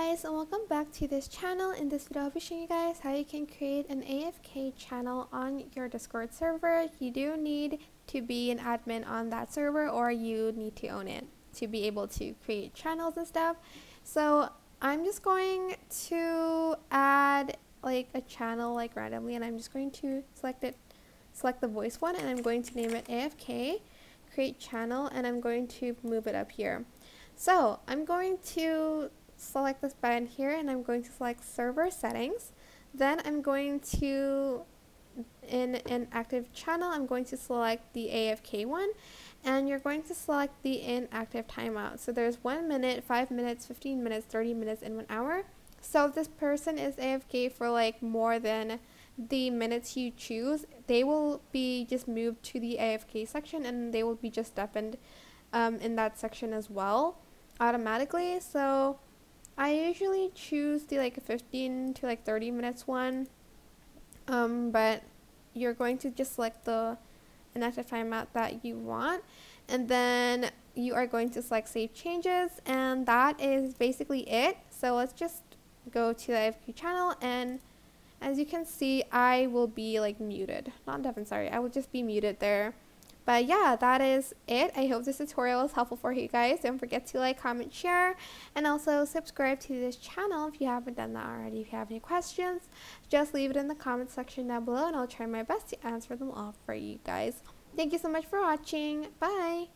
guys, and welcome back to this channel. In this video I'll be showing you guys how you can create an AFK channel on your Discord server. You do need to be an admin on that server, or you need to own it to be able to create channels and stuff. So I'm just going to add like a channel like randomly, and I'm just going to select the voice one, and I'm going to name it AFK create channel, and I'm going to move it up here. So I'm going to select this button here, and I'm going to select server settings. Then I'm going to, in inactive channel, I'm going to select the AFK one, and you're going to select the inactive timeout. So there's 1 minute, 5 minutes, 15 minutes, 30 minutes, and 1 hour. So if this person is AFK for like more than the minutes you choose, they will be just moved to the AFK section, and they will be just deafened in that section as well automatically. So I usually choose the like 15 to like 30 minutes one, but you're going to just select the inactive timeout that you want, and then you are going to select save changes, and that is basically it. So let's just go to the AFK channel, and as you can see, I will be like muted, not deaf, sorry, I will just be muted there. But yeah, that is it. I hope this tutorial was helpful for you guys. Don't forget to like, comment, share, and also subscribe to this channel if you haven't done that already. If you have any questions, just leave it in the comment section down below, and I'll try my best to answer them all for you guys. Thank you so much for watching. Bye!